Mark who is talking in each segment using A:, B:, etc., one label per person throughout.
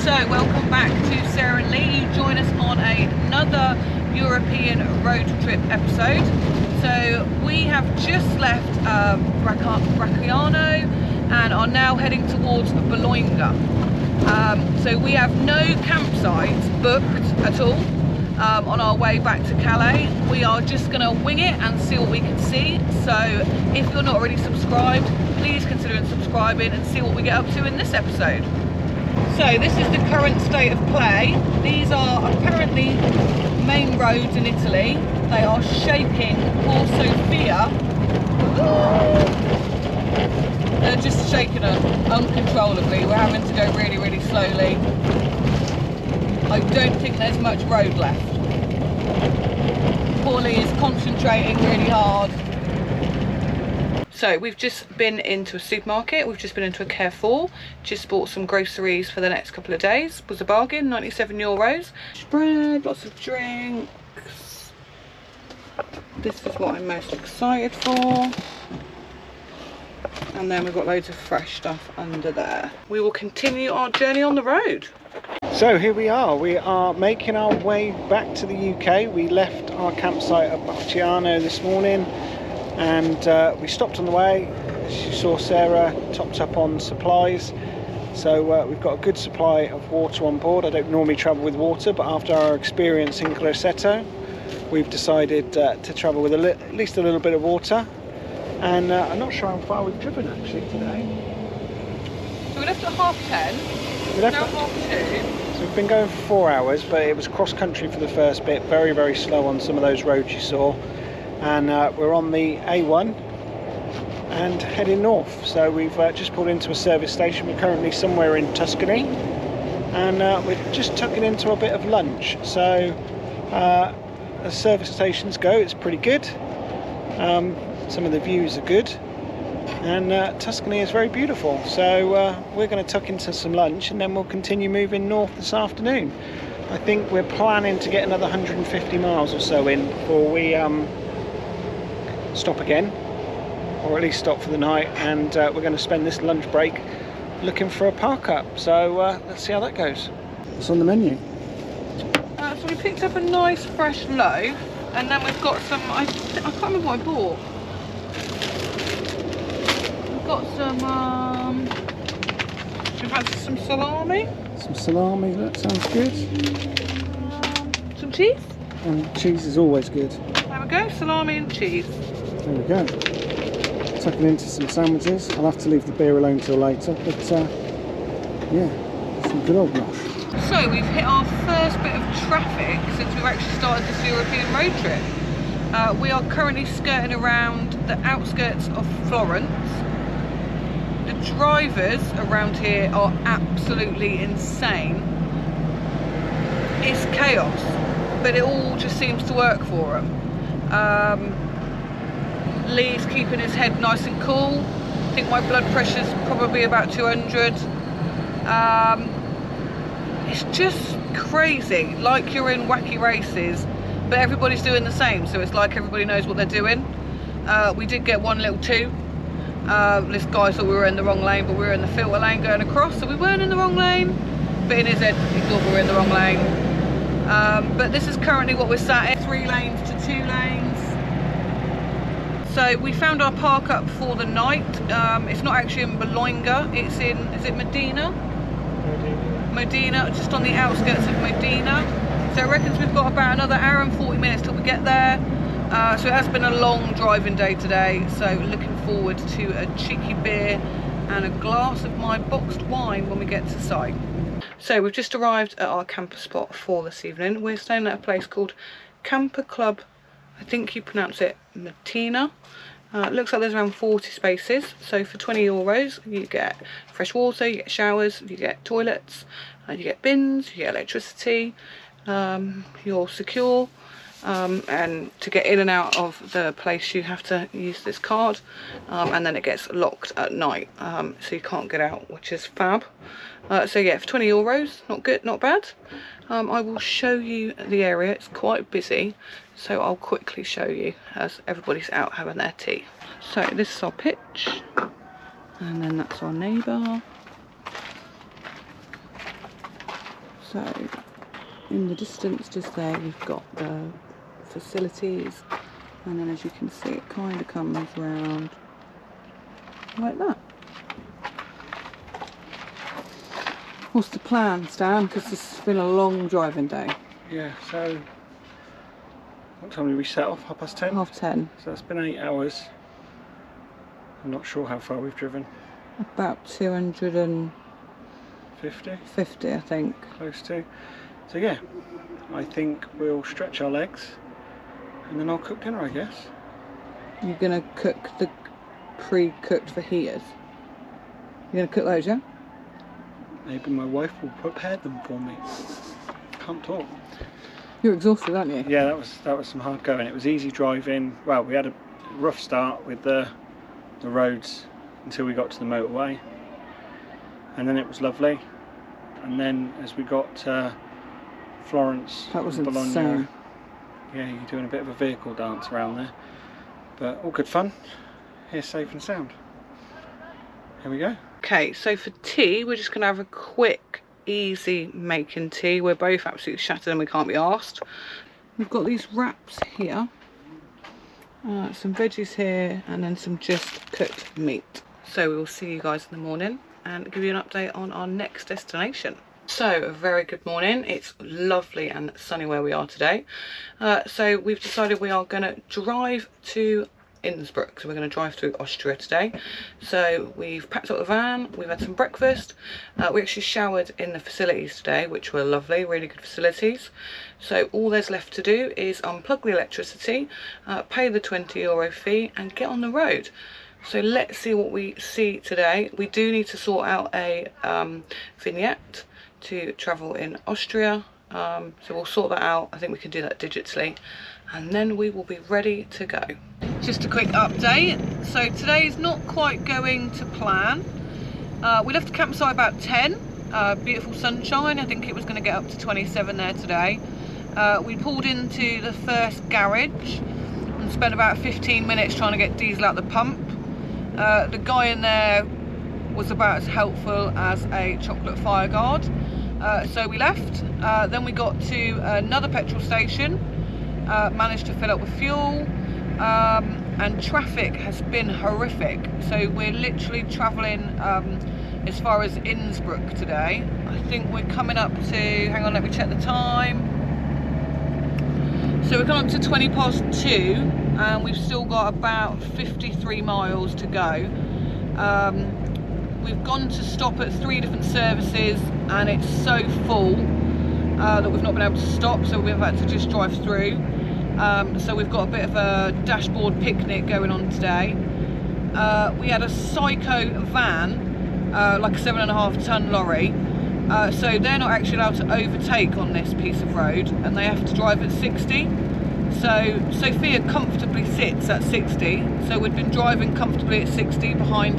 A: So welcome back to Sarah and Lee. You join us on another European road trip episode. So we have just left Bracciano and are now heading towards Bologna. So we have no campsites booked at all on our way back to Calais. We are just going to wing it and see what we can see. So if you're not already subscribed, please consider subscribing and see what we get up to in this episode. So this is the current state of play. These are apparently main roads in Italy. They are shaking poor Sofia. They're just shaking her uncontrollably. We're having to go really, really slowly. I don't think there's much road left. Poor Lee is concentrating really hard. So we've just been into a supermarket, we've just been into a Carrefour, just bought some groceries for the next couple of days. It was a bargain, 97 euros. Bread, lots of drinks. This is what I'm most excited for. And then we've got loads of fresh stuff under there. We will continue our journey on the road.
B: So here we are making our way back to the UK. We left our campsite at Bracciano this morning. And we stopped on the way. As you saw, Sarah topped up on supplies. So we've got a good supply of water on board. I don't normally travel with water, but after our experience in Grosseto, we've decided to travel with at least a little bit of water. And I'm not sure how far we've driven actually today.
A: So we left at 10:30.
B: We left
A: now
B: at
A: 2:30.
B: So we've been going for 4 hours, but it was cross country for the first bit. Very, very slow on some of those roads you saw. And we're on the A1 and heading north. So we've just pulled into a service station. We're currently somewhere in Tuscany, and we're just tucking into a bit of lunch. So as service stations go, it's pretty good. Some of the views are good, and Tuscany is very beautiful. So we're going to tuck into some lunch, and then we'll continue moving north this afternoon. I think we're planning to get another 150 miles or so in before we stop again, or at least stop for the night, and we're going to spend this lunch break looking for a park up. So let's see how that goes. What's on the menu?
A: So we picked up a nice fresh loaf, and then we've got some, I can't remember what I bought. We've got some, we've had some salami.
B: Some salami, that sounds good.
A: Some cheese.
B: And cheese is always good.
A: There we go, salami and cheese.
B: There we go. Tucking into some sandwiches. I'll have to leave the beer alone till later, but yeah, some good old mush.
A: So we've hit our first bit of traffic since we've actually started this European road trip. We are currently skirting around the outskirts of Florence. The drivers around here are absolutely insane. It's chaos, but it all just seems to work for them. Lee's keeping his head nice and cool. I think my blood pressure's probably about 200. It's just crazy, like you're in wacky races, but everybody's doing the same, so it's like everybody knows what they're doing. We did get one little two. This guy thought we were in the wrong lane, but we were in the filter lane going across, so we weren't in the wrong lane, but in his head he thought we were in the wrong lane. But this is currently what we're sat in, 3 lanes to 2 lanes. So we found our park up for the night. It's not actually in Bologna, it's in, is it Modena? Modena, just on the outskirts of Modena. So it reckons we've got about another hour and 40 minutes till we get there. So it has been a long driving day today, so looking forward to a cheeky beer and a glass of my boxed wine when we get to site. So we've just arrived at our camper spot for this evening. We're staying at a place called Camper Club, I think you pronounce it Modena. It looks like there's around 40 spaces. So for 20 euros you get fresh water, you get showers, you get toilets, you get bins, you get electricity, you're secure, and to get in and out of the place you have to use this card, and then it gets locked at night, so you can't get out, which is fab. So yeah, for 20 euros, not good, not bad. I will show you the area. It's quite busy, so I'll quickly show you as everybody's out having their tea. So this is our pitch, and then that's our neighbour. So in the distance just there you've got the facilities, and then as you can see it kind of comes round like that. What's the plan, Stan? Because this has been a long driving day.
B: Yeah, so what time did we set off? 10:30?
A: 10:30.
B: So it's been 8 hours. I'm not sure how far we've driven.
A: About 250, I think.
B: Close to. So yeah, I think we'll stretch our legs and then I'll cook dinner, I guess.
A: You're going to cook the pre-cooked fajitas? You're going to cook those, yeah?
B: Maybe my wife will prepare them for me. Can't talk.
A: You're exhausted, aren't you?
B: Yeah, that was some hard going. It was easy driving. Well, we had a rough start with the roads until we got to the motorway, and then it was lovely. And then as we got to Florence,
A: that was
B: Bologna,
A: insane.
B: yeah, you're doing a bit of a vehicle dance around there, but all good fun. Here, safe and sound. Here we go. Okay, so for tea, we're just going to have a quick, easy making tea. We're both absolutely shattered and we can't be arsed. We've got these wraps here, some veggies here, and then some just cooked meat. So we will see you guys in the morning and give you an update on our next destination. So a very good morning. It's lovely and sunny where we are today. So we've decided we are going to drive to Innsbruck. So we're going to drive through Austria today. So we've packed up the van, we've had some breakfast, we actually showered in the facilities today, which were lovely, really good facilities. So all there's left to do is unplug the electricity, pay the €20 fee and get on the road. So let's see what we see today. We do need to sort out a vignette to travel in Austria, so we'll sort that out. I think we can do that digitally, and then we will be ready to go. Just a quick update. So today is not quite going to plan. We left the campsite about 10. Beautiful sunshine. I think it was going to get up to 27 there today. We pulled into the first garage and spent about 15 minutes trying to get diesel out the pump. The guy in there was about as helpful as a chocolate fire guard. So we left. Then we got to another petrol station, managed to fill up with fuel. And traffic has been horrific, so we're literally travelling as far as Innsbruck today. I think we're coming up to, hang on, let me check the time. So we're coming up to 2:20, and we've still got about 53 miles to go. We've gone to stop at 3 different services and it's so full that we've not been able to stop, so we've had to just drive through. So we've got a bit of a dashboard picnic going on today. We had a psycho van, like a 7.5 ton lorry. So they're not actually allowed to overtake on this piece of road, and they have to drive at 60. So Sofia comfortably sits at 60. So we'd been driving comfortably at 60 behind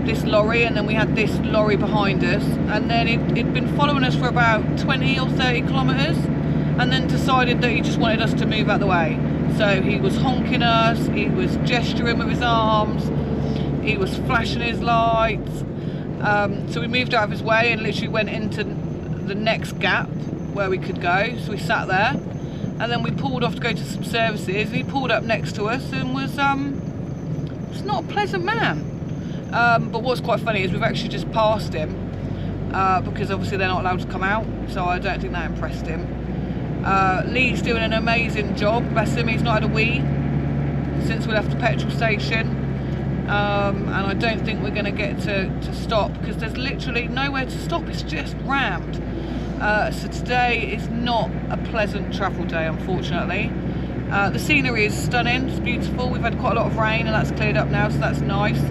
B: this lorry, and then we had this lorry behind us, and then it'd been following us for about 20 or 30 kilometres. And then decided that he just wanted us to move out the way. So he was honking us, he was gesturing with his arms, he was flashing his lights. So we moved out of his way and literally went into the next gap where we could go. So we sat there, and then we pulled off to go to some services, and he pulled up next to us and was not a pleasant man. But what's quite funny is we've actually just passed him, because obviously they're not allowed to come out, so I don't think that impressed him. Lee's doing an amazing job, bless him. He's not had a wee since we left the petrol station, and I don't think we're going to get to stop, because there's literally nowhere to stop. It's just rammed. So today is not a pleasant travel day, unfortunately. The scenery is stunning, it's beautiful. We've had quite a lot of rain and that's cleared up now, so that's nice.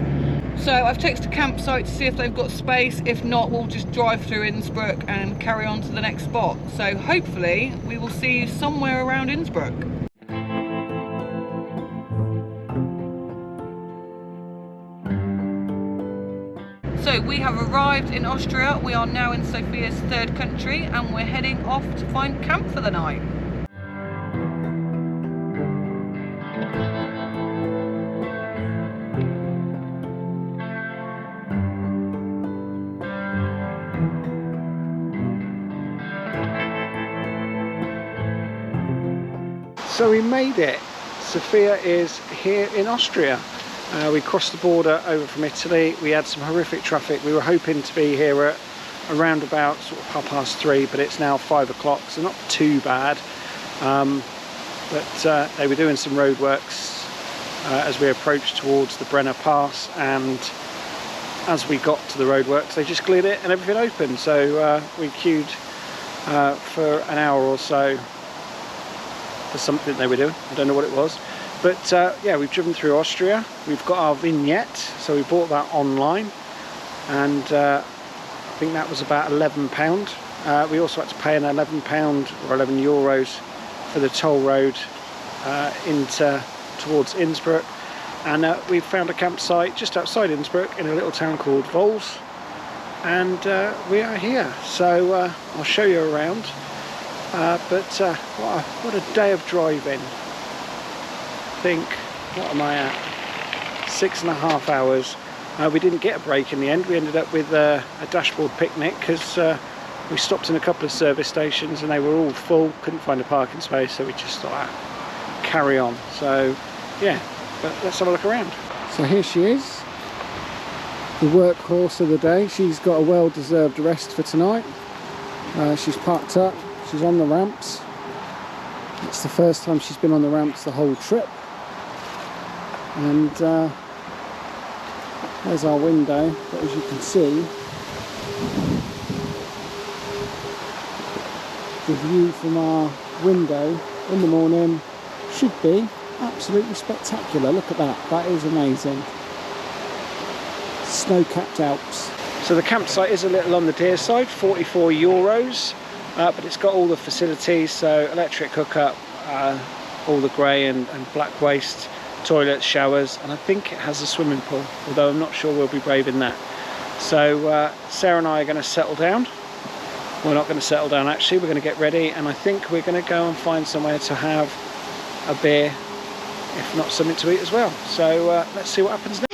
B: So I've texted a campsite to see if they've got space. If not, we'll just drive through Innsbruck and carry on to the next spot. So hopefully we will see you somewhere around Innsbruck. So we have arrived in Austria. We are now in Sofia's third country, and we're heading off to find camp for the night. So we made it. Sofia is here in Austria. We crossed the border over from Italy. We had some horrific traffic. We were hoping to be here at around about sort of 3:30, but it's now 5 o'clock, so not too bad. But they were doing some roadworks as we approached towards the Brenner Pass, and as we got to the roadworks they just cleared it and everything opened. So we queued for an hour or so for something they were doing. I don't know what it was, but yeah, we've driven through Austria. We've got our vignette, so we bought that online, and I think that was about £11. We also had to pay an £11 or €11 for the toll road towards Innsbruck, and we found a campsite just outside Innsbruck in a little town called Vols, and we are here. So I'll show you around. But what a day of driving. I think, what am I at? 6.5 hours. We didn't get a break in the end. We ended up with a dashboard picnic because we stopped in a couple of service stations and they were all full. Couldn't find a parking space, so we just thought, carry on. So yeah, but let's have a look around. So here she is, the workhorse of the day. She's got a well-deserved rest for tonight. She's parked up. She's on the ramps. It's the first time she's been on the ramps the whole trip. And there's our window, but as you can see, the view from our window in the morning should be absolutely spectacular. Look at that, that is amazing. Snow-capped Alps. So the campsite is a little on the dear side, €44. But it's got all the facilities, so electric hookup, all the grey and black waste, toilets, showers, and I think it has a swimming pool, although I'm not sure we'll be braving that. So Sarah and I are going to settle down. We're not going to settle down actually, we're going to get ready, and I think we're going to go and find somewhere to have a beer, if not something to eat as well. So let's see what happens next.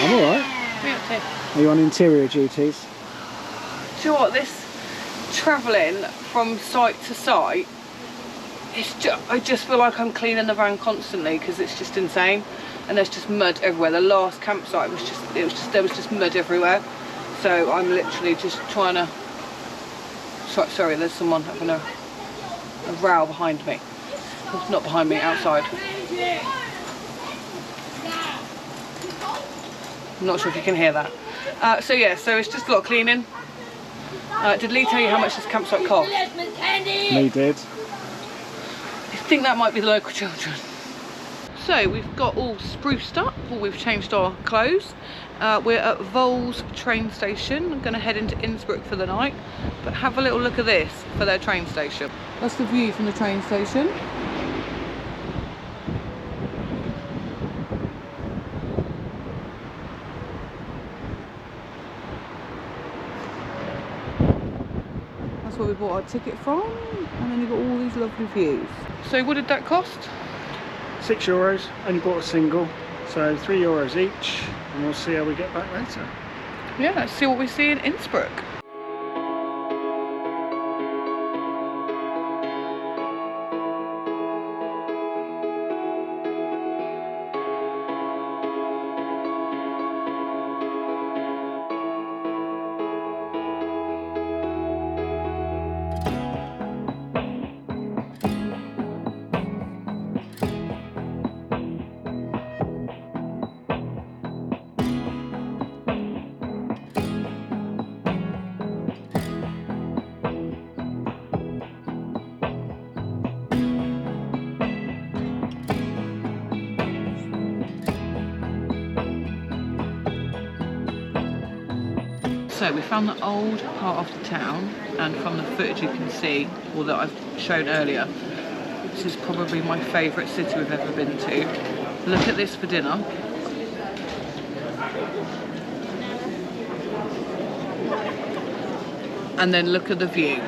B: I'm alright. Are you on interior duties?
A: Do you know what, this travelling from site to site, I just feel like I'm cleaning the van constantly because it's just insane, and there's just mud everywhere. The last campsite was there was just mud everywhere, so I'm literally just trying to. Sorry, there's someone having a row behind me. It's not behind me, outside. I'm not sure if you can hear that. So yeah, so it's just a lot of cleaning. Did Lee tell you how much this campsite cost?
B: Lee did.
A: I think that might be the local children. So we've got all spruced up, we've changed our clothes. We're at Vols train station. I'm going to head into Innsbruck for the night, but have a little look at this for their train station. That's the view from the train station. That's where we bought our ticket from, and then you've got all these lovely views. So what did that cost?
B: €6, only bought a single, so €3 each, and we'll see how we get back later.
A: Yeah, let's see what we see in Innsbruck. So we found the old part of the town, and from the footage you can see, or that I've shown earlier, this is probably my favourite city we've ever been to. Look at this for dinner. And then look at the view.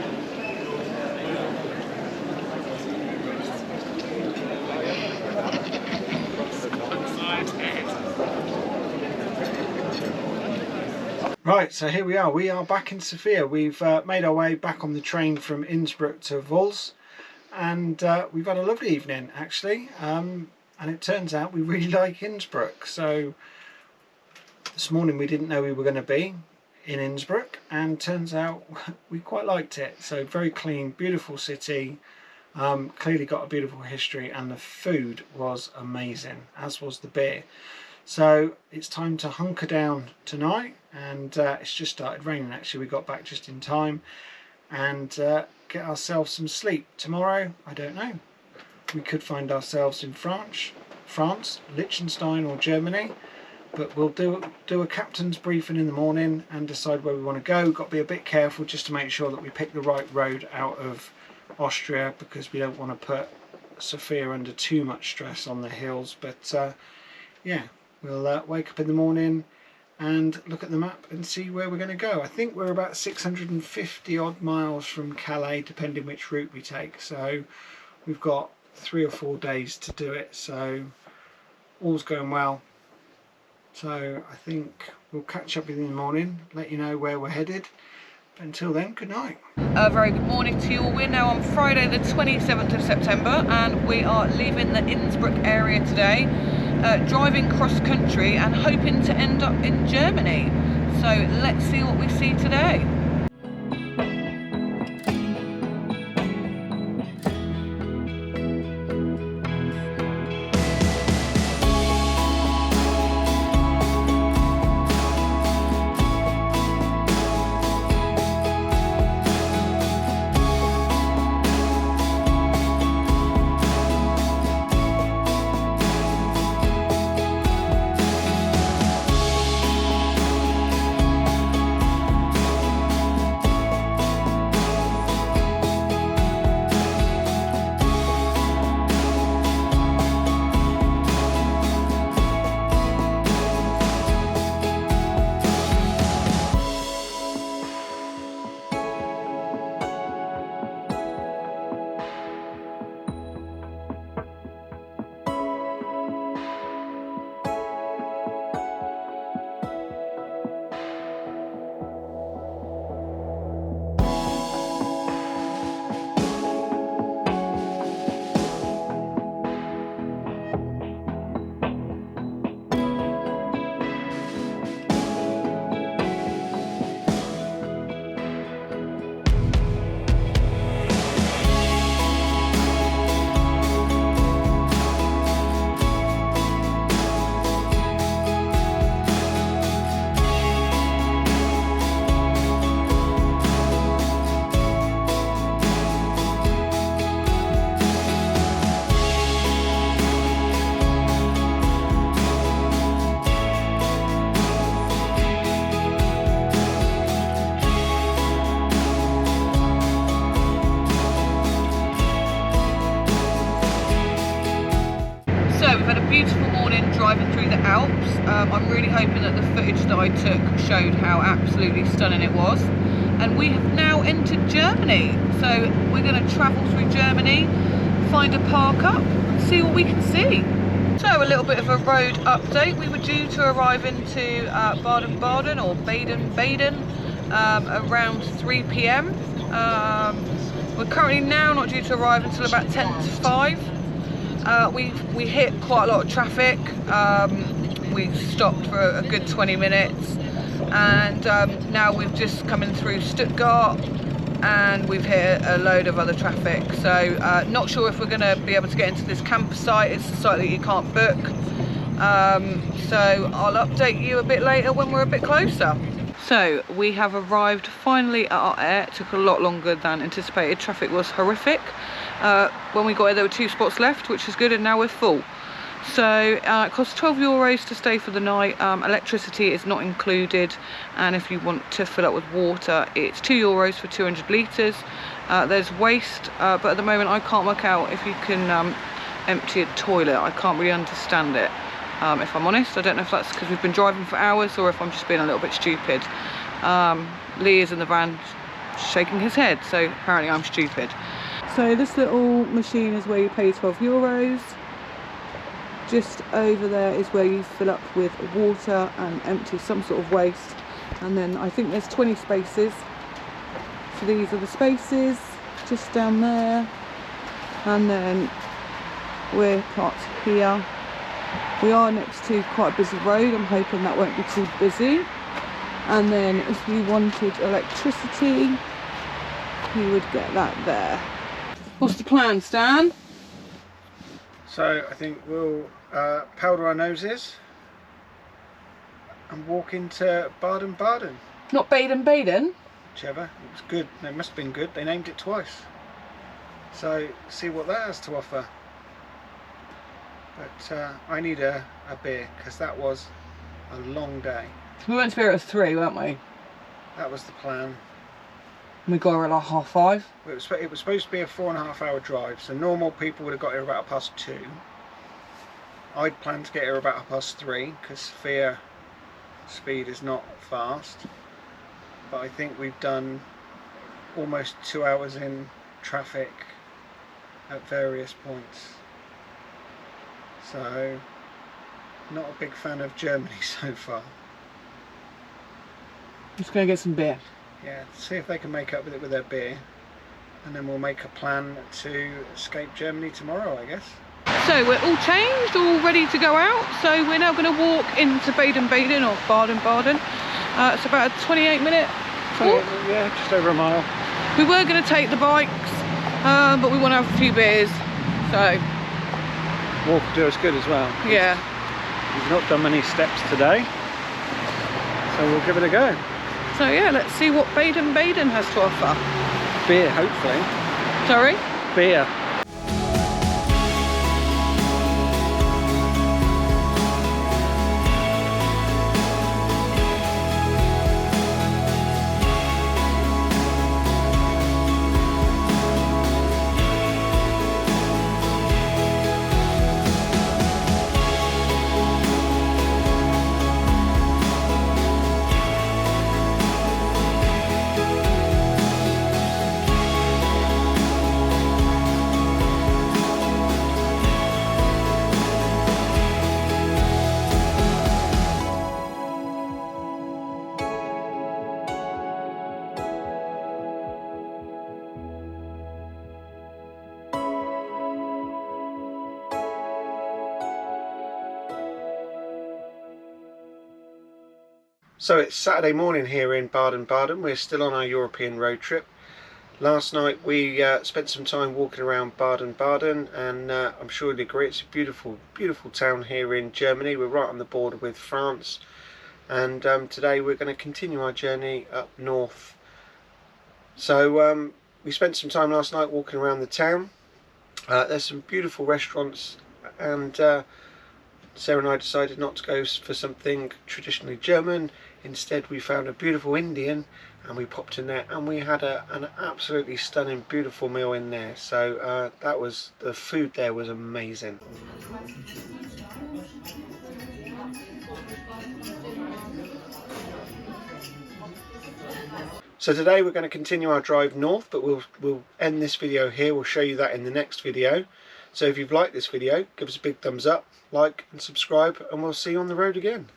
B: Right, so here we are back in Sofia. We've made our way back on the train from Innsbruck to Vols, and we've had a lovely evening actually, and it turns out we really like Innsbruck. So this morning we didn't know we were going to be in Innsbruck, and turns out we quite liked it. So very clean, beautiful city, clearly got a beautiful history, and the food was amazing, as was the beer. So it's time to hunker down tonight, and it's just started raining actually. We got back just in time, and get ourselves some sleep. Tomorrow, I don't know, we could find ourselves in France, Liechtenstein or Germany, but we'll do a captain's briefing in the morning and decide where we want to go. Got to be a bit careful just to make sure that we pick the right road out of Austria, because we don't want to put Sofia under too much stress on the hills. But yeah, we'll wake up in the morning and look at the map and see where we're going to go. I think we're about 650 odd miles from Calais, depending which route we take. So we've got 3 or 4 days to do it. So all's going well. So I think we'll catch up with you in the morning, let you know where we're headed. But until then, good night.
A: A very good morning to you all. We're now on Friday the 27th of September, and we are leaving the Innsbruck area today, driving cross country and hoping to end up in Germany. So let's see what we see today. Beautiful morning driving through the Alps. I'm really hoping that the footage that I took showed how absolutely stunning it was. And we have now entered Germany. So we're going to travel through Germany, find a park up and see what we can see. So a little bit of a road update. We were due to arrive into Baden Baden or Baden Baden around 3 p.m. We're currently now not due to arrive until about 10 to 5. We hit quite a lot of traffic. We stopped for a good 20 minutes, and now we've just come in through Stuttgart, and we've hit a load of other traffic. So not sure if we're going to be able to get into this camper site. It's a site that you can't book. So I'll update you a bit later when we're a bit closer. So we have arrived finally at our air. It took a lot longer than anticipated. Traffic was horrific. When we got here there were 2 spots left, which is good, and now we're full. So it costs €12 to stay for the night. Electricity is not included, and if you want to fill up with water it's €2 for 200 litres. There's waste, but at the moment I can't work out if you can empty a toilet. I can't really understand it. If I'm honest, I don't know if that's because we've been driving for hours or if I'm just being a little bit stupid. Lee is in the van shaking his head, so apparently I'm stupid. So this little machine is where you pay €12. Just over there is where you fill up with water and empty some sort of waste. and then I think there's 20 spaces. So these are the spaces just down there, and then we're parked here. We are next to quite a busy road. I'm hoping that won't be too busy. And then if you wanted electricity, you would get that there. What's the plan, Stan?
B: So I think we'll powder our noses and walk into Baden Baden.
A: Not Baden Baden?
B: Whichever. It was good. It must have been good. They named it twice. So see what that has to offer. But I need a beer because that was a long day.
A: We went to beer at 3, weren't we?
B: That was the plan.
A: We got here at like 5:30.
B: It was supposed to be a 4.5 hour drive, so normal people would have got here about 2:30. I'd planned to get here about 3:30 because Sofia speed is not fast. But I think we've done almost 2 hours in traffic at various points. So, not a big fan of Germany so far.
A: Just gonna get some beer.
B: Yeah, see if they can make up with it with their beer, and then we'll make a plan to escape Germany tomorrow, I guess.
A: So we're all changed, all ready to go out. So we're now going to walk into Baden Baden, or Baden Baden. It's about a 28-minute walk.
B: Yeah, just over a mile.
A: We were going to take the bikes, but we want to have a few beers. So
B: Walk will do us good as well.
A: yeah.
B: We've not done many steps today, so we'll give it a go.
A: So yeah, let's see what Baden Baden has to offer.
B: Beer, hopefully.
A: Sorry?
B: Beer. So it's Saturday morning here in Baden Baden. We're still on our European road trip. Last night we spent some time walking around Baden Baden, and I'm sure you'd agree it's a beautiful, beautiful town here in Germany. We're right on the border with France, and today we're going to continue our journey up north. So we spent some time last night walking around the town. There's some beautiful restaurants, and Sarah and I decided not to go for something traditionally German. Instead, we found a beautiful Indian, and we popped in there, and we had an absolutely stunning, beautiful meal in there. So the food there was amazing. So today we're going to continue our drive north, but we'll end this video here. We'll show you that in the next video. So if you've liked this video, give us a big thumbs up, like and subscribe, and we'll see you on the road again.